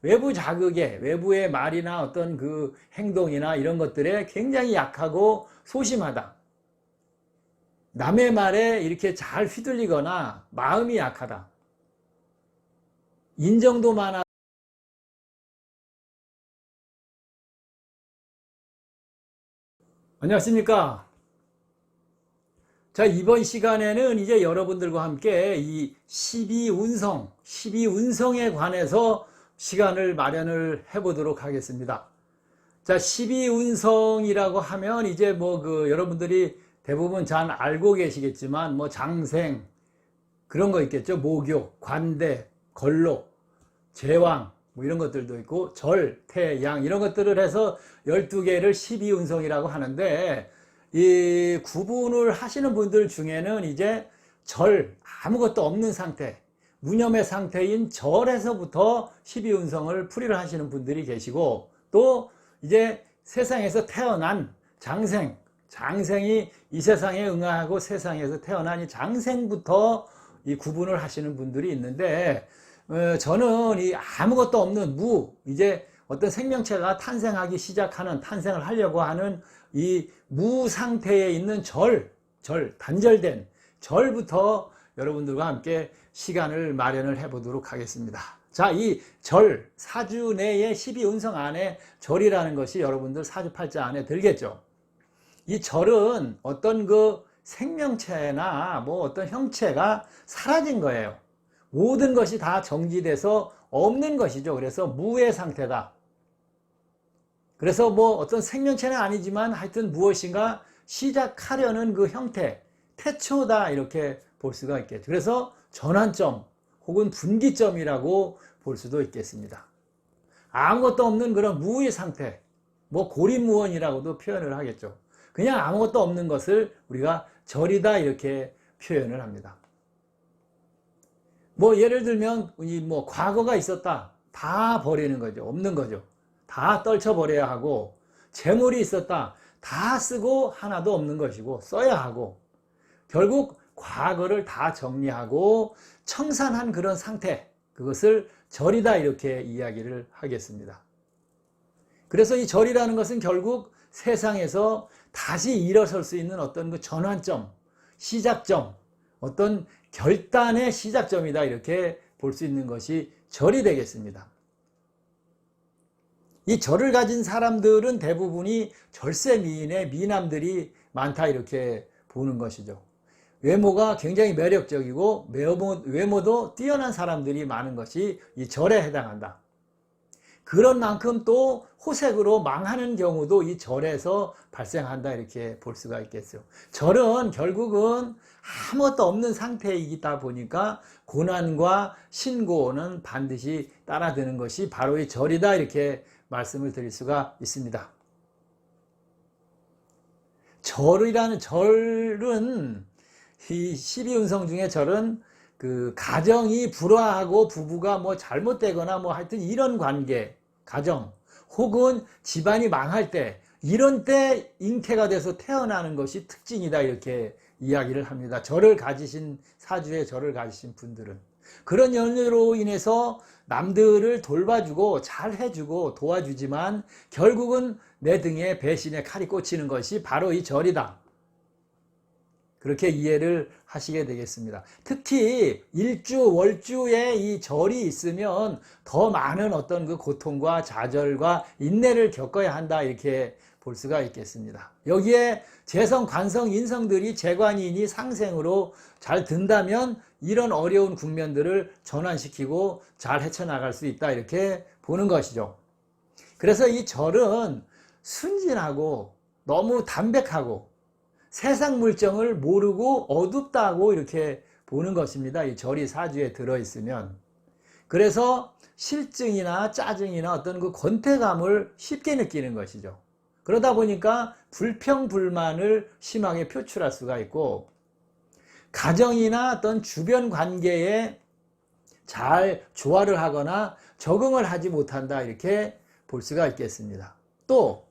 외부 자극에, 외부의 말이나 어떤 그 행동이나 이런 것들에 굉장히 약하고 소심하다. 남의 말에 이렇게 잘 휘둘리거나 마음이 약하다. 인정도 많아. 안녕하십니까? 자, 이번 시간에는 이제 여러분들과 함께 이 12운성에 관해서 시간을 마련을 해보도록 하겠습니다. 자, 12운성이라고 하면 이제 뭐 여러분들이 대부분 잘 알고 계시겠지만 뭐 장생, 그런 거 있겠죠. 모교, 관대, 걸로, 제왕, 뭐 이런 것들도 있고, 절, 태, 양, 이런 것들을 해서 12개를 12운성이라고 하는데, 이 구분을 하시는 분들 중에는 이제 절, 아무것도 없는 상태, 무념의 상태인 절에서부터 12운성을 풀이를 하시는 분들이 계시고, 또 이제 세상에서 태어난 장생이 이 세상에 응하고 세상에서 태어난 이 장생부터 이 구분을 하시는 분들이 있는데, 저는 이 아무것도 없는 이제 어떤 생명체가 탄생을 하려고 하는 이 무 상태에 있는 단절된 절부터 여러분들과 함께 시간을 마련을 해보도록 하겠습니다. 자, 이 사주 내의 12운성 안에 절이라는 것이 여러분들 사주팔자 안에 들겠죠. 이 절은 어떤 그 생명체나 뭐 어떤 형체가 사라진 거예요. 모든 것이 다 정지돼서 없는 것이죠. 그래서 무의 상태다. 그래서 뭐 어떤 생명체는 아니지만 하여튼 무엇인가 시작하려는 그 형태, 태초다, 이렇게 볼 수가 있겠죠. 그래서 전환점 혹은 분기점이라고 볼 수도 있겠습니다. 아무것도 없는 그런 무의 상태, 뭐 고립무원이라고도 표현을 하겠죠. 그냥 아무것도 없는 것을 우리가 절이다, 이렇게 표현을 합니다. 뭐 예를 들면 뭐 과거가 있었다, 다 버리는 거죠. 없는 거죠. 다 떨쳐버려야 하고, 재물이 있었다, 다 쓰고 하나도 없는 것이고 써야 하고, 결국 과거를 다 정리하고 청산한 그런 상태, 그것을 절이다, 이렇게 이야기를 하겠습니다. 그래서 이 절이라는 것은 결국 세상에서 다시 일어설 수 있는 어떤 그 전환점, 시작점, 어떤 결단의 시작점이다, 이렇게 볼 수 있는 것이 절이 되겠습니다. 이 절을 가진 사람들은 대부분이 절세미인의 미남들이 많다, 이렇게 보는 것이죠. 외모가 굉장히 매력적이고 외모도 뛰어난 사람들이 많은 것이 이 절에 해당한다. 그런 만큼 또 호색으로 망하는 경우도 이 절에서 발생한다, 이렇게 볼 수가 있겠어요. 절은 결국은 아무것도 없는 상태이다 보니까 고난과 신고는 반드시 따라드는 것이 바로 이 절이다, 이렇게 말씀을 드릴 수가 있습니다. 절은 이 12운성 중에 절은 그 가정이 불화하고 부부가 뭐 잘못되거나 뭐 하여튼 이런 관계, 가정 혹은 집안이 망할 때, 이런 때 잉태가 돼서 태어나는 것이 특징이다, 이렇게 이야기를 합니다. 사주에 절을 가지신 분들은 그런 연유로 인해서 남들을 돌봐주고 잘 해주고 도와주지만 결국은 내 등에 배신의 칼이 꽂히는 것이 바로 이 절이다, 그렇게 이해를 하시게 되겠습니다. 특히 일주, 월주에 이 절이 있으면 더 많은 어떤 그 고통과 좌절과 인내를 겪어야 한다, 이렇게 볼 수가 있겠습니다. 여기에 재성, 관성, 인성들이 재관이니 상생으로 잘 든다면 이런 어려운 국면들을 전환시키고 잘 헤쳐나갈 수 있다, 이렇게 보는 것이죠. 그래서 이 절은 순진하고 너무 담백하고 세상 물정을 모르고 어둡다고 이렇게 보는 것입니다. 이 절이 사주에 들어있으면. 그래서 실증이나 짜증이나 어떤 그 권태감을 쉽게 느끼는 것이죠. 그러다 보니까 불평불만을 심하게 표출할 수가 있고, 가정이나 어떤 주변 관계에 잘 조화를 하거나 적응을 하지 못한다, 이렇게 볼 수가 있겠습니다. 또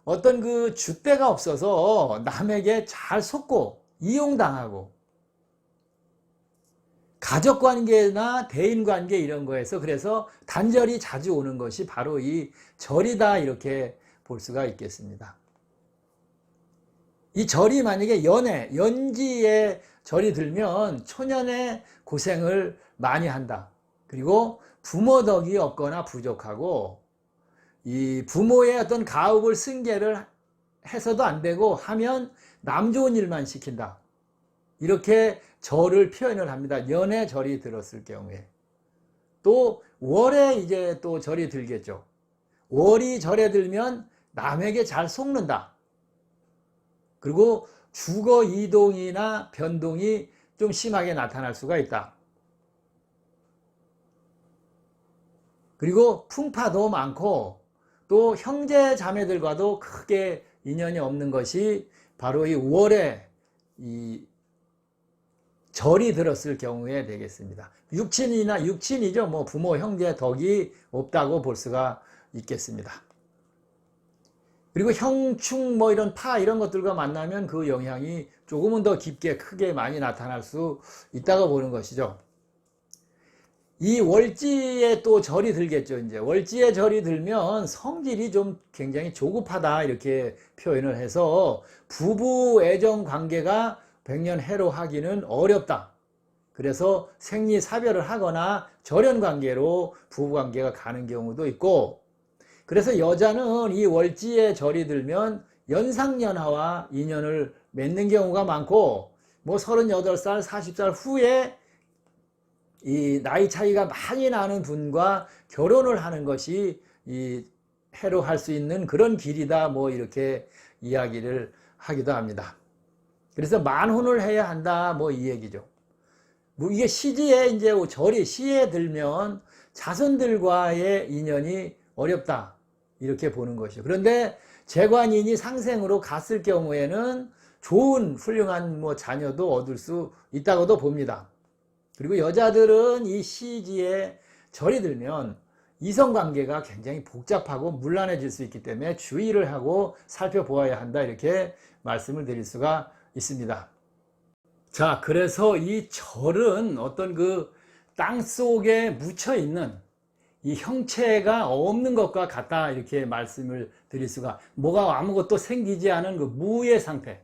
어떤 그 줏대가 없어서 남에게 잘 속고 이용당하고, 가족 관계나 대인 관계 이런 거에서 그래서 단절이 자주 오는 것이 바로 이 절이다 이렇게 볼 수가 있겠습니다. 이 절이 만약에 연지에 절이 들면 초년에 고생을 많이 한다. 그리고 부모 덕이 없거나 부족하고 이 부모의 어떤 가업을 승계를 해서도 안 되고 하면 남 좋은 일만 시킨다. 이렇게 절을 표현을 합니다. 연에 절이 들었을 경우에. 또 월에 이제 또 절이 들겠죠. 월이 절에 들면 남에게 잘 속는다. 그리고 주거 이동이나 변동이 좀 심하게 나타날 수가 있다. 그리고 풍파도 많고 또 형제 자매들과도 크게 인연이 없는 것이 바로 이 월에 이 절이 들었을 경우에 되겠습니다. 육친이죠. 뭐 부모, 형제 덕이 없다고 볼 수가 있겠습니다. 그리고 형충 뭐 이런 파 이런 것들과 만나면 그 영향이 조금은 더 깊게 크게 많이 나타날 수 있다고 보는 것이죠. 이 월지에 또 절이 들겠죠. 이제 월지에 절이 들면 성질이 좀 굉장히 조급하다 이렇게 표현을 해서 부부 애정 관계가 백년해로 하기는 어렵다. 그래서 생리 사별을 하거나 절연 관계로 부부 관계가 가는 경우도 있고, 그래서 여자는 이 월지에 절이 들면 연상연하와 인연을 맺는 경우가 많고, 뭐 38살, 40살 후에 이 나이 차이가 많이 나는 분과 결혼을 하는 것이 이 해로 할 수 있는 그런 길이다. 뭐 이렇게 이야기를 하기도 합니다. 그래서 만혼을 해야 한다. 뭐 이 얘기죠. 뭐 이게 시지에 이제 절이 시에 들면 자손들과의 인연이 어렵다. 이렇게 보는 것이죠. 그런데 재관인이 상생으로 갔을 경우에는 좋은 훌륭한 뭐 자녀도 얻을 수 있다고도 봅니다. 그리고 여자들은 이 시지에 절이 들면 이성관계가 굉장히 복잡하고 문란해질 수 있기 때문에 주의를 하고 살펴보아야 한다. 이렇게 말씀을 드릴 수가 있습니다. 자, 그래서 이 절은 어떤 그 땅 속에 묻혀 있는 이 형체가 없는 것과 같다. 이렇게 말씀을 드릴 수가, 뭐가 아무것도 생기지 않은 그 무의 상태.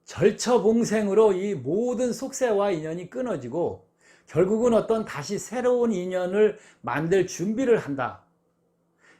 절처봉생으로 이 모든 속세와 인연이 끊어지고 결국은 어떤 다시 새로운 인연을 만들 준비를 한다.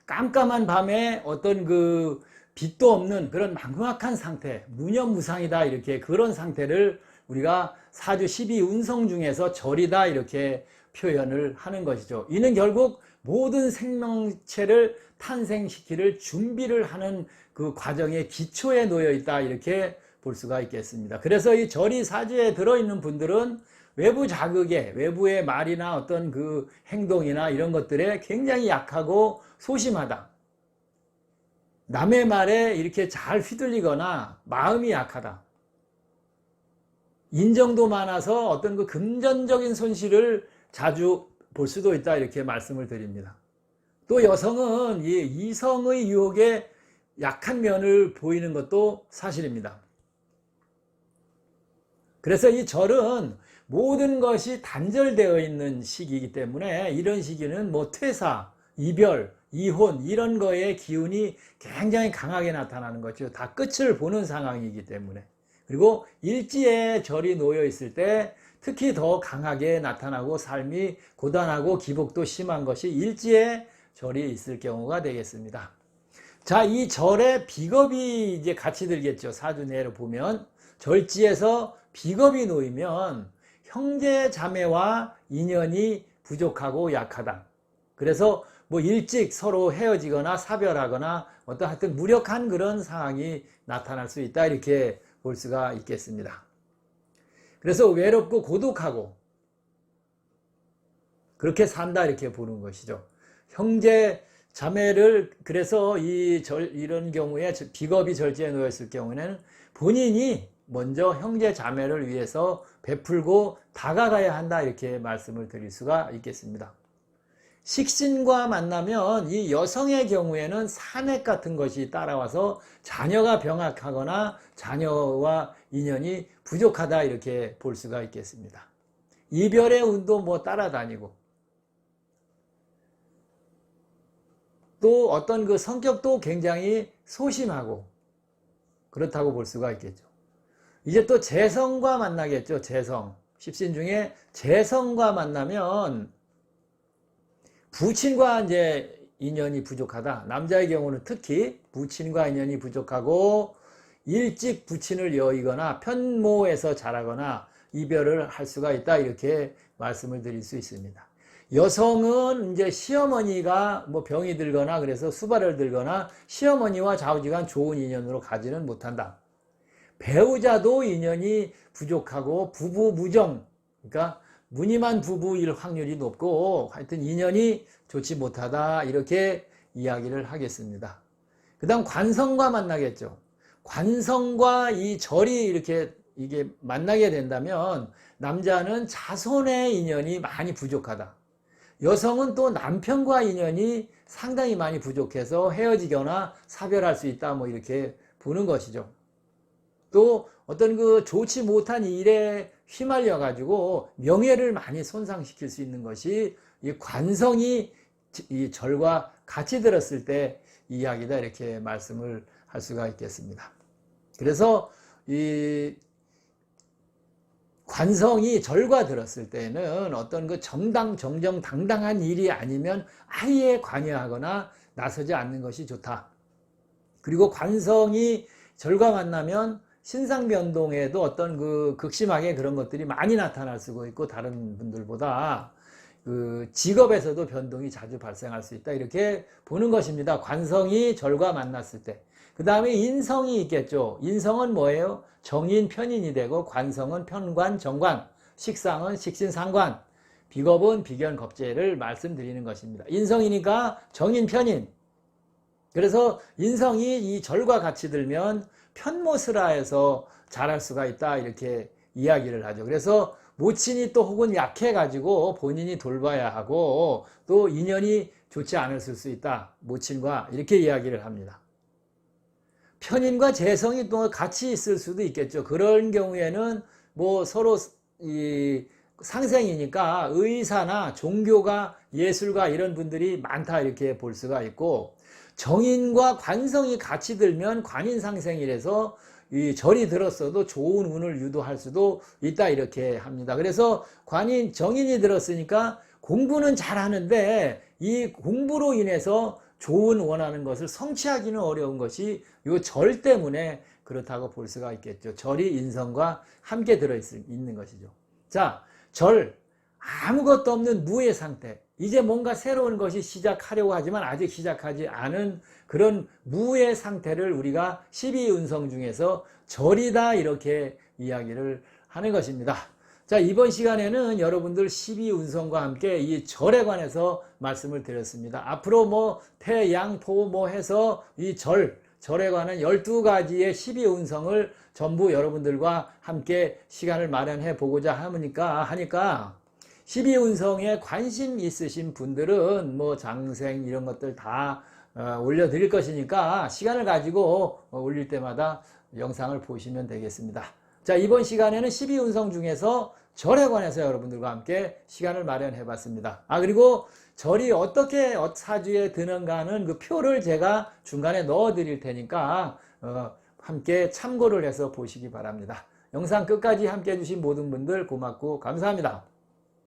깜깜한 밤에 어떤 그 빛도 없는 그런 막막한 상태, 무념무상이다. 이렇게 그런 상태를 우리가 사주 12운성 중에서 절이다. 이렇게 표현을 하는 것이죠. 이는 결국 모든 생명체를 탄생시키를 준비를 하는 그 과정의 기초에 놓여 있다. 이렇게 볼 수가 있겠습니다. 그래서 이 절이 사주에 들어있는 분들은 외부 자극에, 외부의 말이나 어떤 그 행동이나 이런 것들에 굉장히 약하고 소심하다. 남의 말에 이렇게 잘 휘둘리거나 마음이 약하다. 인정도 많아서 어떤 그 금전적인 손실을 자주 볼 수도 있다. 이렇게 말씀을 드립니다. 또 여성은 이 이성의 유혹에 약한 면을 보이는 것도 사실입니다. 그래서 이 절은 모든 것이 단절되어 있는 시기이기 때문에 이런 시기는 뭐 퇴사, 이별, 이혼 이런 거에 기운이 굉장히 강하게 나타나는 거죠. 다 끝을 보는 상황이기 때문에. 그리고 일지에 절이 놓여 있을 때 특히 더 강하게 나타나고 삶이 고단하고 기복도 심한 것이 일지에 절이 있을 경우가 되겠습니다. 자, 이 절에 비겁이 이제 같이 들겠죠. 사주내로 보면 절지에서 비겁이 놓이면 형제 자매와 인연이 부족하고 약하다. 그래서 뭐 일찍 서로 헤어지거나 사별하거나 어떤 하여튼 무력한 그런 상황이 나타날 수 있다. 이렇게 볼 수가 있겠습니다. 그래서 외롭고 고독하고 그렇게 산다. 이렇게 보는 것이죠. 형제 자매를 그래서 이런 경우에 비겁이 절지에 놓였을 경우에는 본인이 먼저 형제 자매를 위해서 베풀고 다가가야 한다. 이렇게 말씀을 드릴 수가 있겠습니다. 식신과 만나면 이 여성의 경우에는 산액 같은 것이 따라와서 자녀가 병약하거나 자녀와 인연이 부족하다. 이렇게 볼 수가 있겠습니다. 이별의 운도 뭐 따라다니고, 또 어떤 그 성격도 굉장히 소심하고 그렇다고 볼 수가 있겠죠. 이제 또 재성과 만나겠죠. 재성. 십신 중에 재성과 만나면 부친과 이제 인연이 부족하다. 남자의 경우는 특히 부친과 인연이 부족하고 일찍 부친을 여의거나 편모에서 자라거나 이별을 할 수가 있다. 이렇게 말씀을 드릴 수 있습니다. 여성은 이제 시어머니가 뭐 병이 들거나 그래서 수발을 들거나 시어머니와 좌우지간 좋은 인연으로 가지는 못한다. 배우자도 인연이 부족하고 부부 무정, 그러니까 무늬만 부부일 확률이 높고 하여튼 인연이 좋지 못하다. 이렇게 이야기를 하겠습니다. 그 다음 관성과 만나겠죠. 관성과 이 절이 이렇게 이게 만나게 된다면 남자는 자손의 인연이 많이 부족하다. 여성은 또 남편과 인연이 상당히 많이 부족해서 헤어지거나 사별할 수 있다. 뭐 이렇게 보는 것이죠. 또 어떤 그 좋지 못한 일에 휘말려 가지고 명예를 많이 손상시킬 수 있는 것이 이 관성이 이 절과 같이 들었을 때 이야기다. 이렇게 말씀을 할 수가 있겠습니다. 그래서 이 관성이 절과 들었을 때는 어떤 그 정정당당한 일이 아니면 아예 관여하거나 나서지 않는 것이 좋다. 그리고 관성이 절과 만나면 신상변동에도 어떤 그 극심하게 그런 것들이 많이 나타날 수가 있고 다른 분들보다 그 직업에서도 변동이 자주 발생할 수 있다. 이렇게 보는 것입니다. 관성이 절과 만났을 때. 그 다음에 인성이 있겠죠. 인성은 뭐예요? 정인, 편인이 되고 관성은 편관, 정관, 식상은 식신, 상관, 비겁은 비견, 겁재를 말씀드리는 것입니다. 인성이니까 정인, 편인. 그래서 인성이 이 절과 같이 들면 편모스라해서 잘할 수가 있다. 이렇게 이야기를 하죠. 그래서 모친이 또 혹은 약해가지고 본인이 돌봐야 하고 또 인연이 좋지 않았을 수 있다. 모친과 이렇게 이야기를 합니다. 편인과 재성이 또 같이 있을 수도 있겠죠. 그런 경우에는 뭐 서로 이 상생이니까 의사나 종교가 예술가 이런 분들이 많다. 이렇게 볼 수가 있고 정인과 관성이 같이 들면 관인상생이라서 이 절이 들었어도 좋은 운을 유도할 수도 있다. 이렇게 합니다. 그래서 정인이 들었으니까 공부는 잘하는데 이 공부로 인해서 좋은 원하는 것을 성취하기는 어려운 것이 이 절 때문에 그렇다고 볼 수가 있겠죠. 절이 인성과 함께 들어있는 것이죠. 자, 절, 아무것도 없는 무의 상태. 이제 뭔가 새로운 것이 시작하려고 하지만 아직 시작하지 않은 그런 무의 상태를 우리가 12운성 중에서 절이다. 이렇게 이야기를 하는 것입니다. 자, 이번 시간에는 여러분들 12운성과 함께 이 절에 관해서 말씀을 드렸습니다. 앞으로 뭐 태양포 뭐 해서 이 절에 관한 12가지의 12운성을 전부 여러분들과 함께 시간을 마련해 보고자 하니까 12운성에 관심 있으신 분들은 뭐 장생 이런 것들 다 올려드릴 것이니까 시간을 가지고 올릴 때마다 영상을 보시면 되겠습니다. 자, 이번 시간에는 12운성 중에서 절에 관해서 여러분들과 함께 시간을 마련해 봤습니다. 그리고 절이 어떻게 사주에 드는가 하는 그 표를 제가 중간에 넣어 드릴 테니까 함께 참고를 해서 보시기 바랍니다. 영상 끝까지 함께 해주신 모든 분들 고맙고 감사합니다.